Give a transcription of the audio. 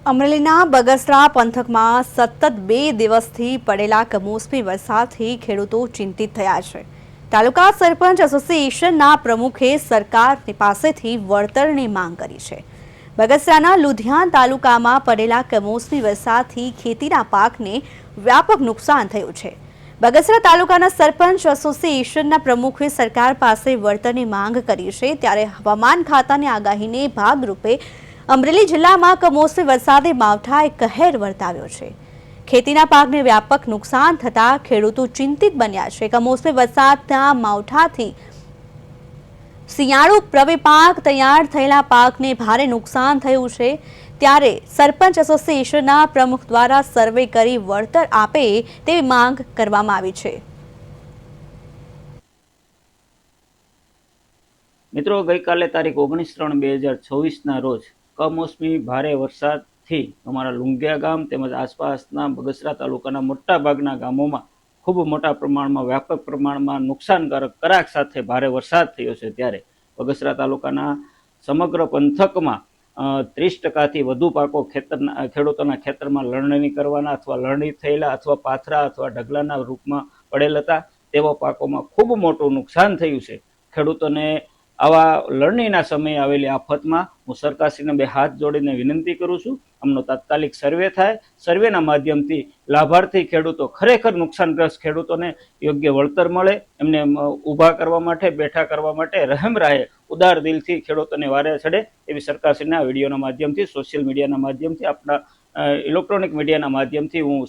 અમરેલીના બગસરા પંથકમાં સતત 2 દિવસથી પડેલા કમોસમી વરસાદથી ખેડૂતો ચિંતિત થયા છે। તાલુકા સરપંચ એસોસિએશનના પ્રમુખે સરકાર પાસેથી વળતરની માંગ કરી છે। બગસરાના લુધિયાન તાલુકામાં પડેલા કમોસમી વરસાદથી ખેતીના પાકને વ્યાપક નુકસાન થયું છે। બગસરા તાલુકાના સરપંચ એસોસિએશનના પ્રમુખે સરકાર પાસે વળતરની માંગ કરી છે। ત્યારે હવામાન ખાતાની આગાહીને ભાગરૂપે અમરેલી જિલ્લામાં કમોસમી વરસાદે માવઠાએ કહેર વર્તાવ્યો છે। ખેતીના પાકને વ્યાપક નુકસાન થતા ખેડૂતો ચિંતિત બન્યા છે। કમોસમી વરસાદના માવઠાથી શિયાળુ પ્રવે પાક તૈયાર થયેલા પાકને ભારે નુકસાન થયું છે। ત્યારે સરપંચ એસોસિએશનના પ્રમુખ દ્વારા સર્વે કરી વળતર આપે તેવી માંગ કરવામાં આવી છે। મિત્રો, ગઈકાલે તારીખ 19/3/2024 રોજ કમોસમી ભારે વરસાદથી અમારા લુંગિયા ગામ તેમજ આસપાસના બગસરા તાલુકાના મોટા ભાગના ગામોમાં ખૂબ મોટા પ્રમાણમાં વ્યાપક પ્રમાણમાં નુકસાનકારક કરાક સાથે ભારે વરસાદ થયો છે। ત્યારે બગસરા તાલુકાના સમગ્ર પંથકમાં 30%થી વધુ પાકો ખેડૂતોના ખેતરમાં લણણી કરવાના અથવા લણણી થયેલા અથવા પાથરા અથવા ઢગલાના રૂપમાં પડેલ હતા તેવા પાકોમાં ખૂબ મોટું નુકસાન થયું છે। ખેડૂતોને આવા લણણીના સમયે આવેલી આફતમાં હું સરકારશ્રીને 2 હાથ જોડીને વિનંતી કરું છું, આમનો તાત્કાલિક સર્વે થાય। સર્વેના માધ્યમથી લાભાર્થી ખેડૂતો, ખરેખર નુકસાનગ્રસ્ત ખેડૂતોને યોગ્ય વળતર મળે, એમને ઊભા કરવા માટે, બેઠા કરવા માટે રહેમ રાહે ઉદાર દિલથી ખેડૂતોને વારે ચડે એવી સરકારશ્રીના વિડીયોના માધ્યમથી, સોશિયલ મીડિયાના માધ્યમથી, આપણા ઇલેક્ટ્રોનિક મીડિયાના માધ્યમથી હું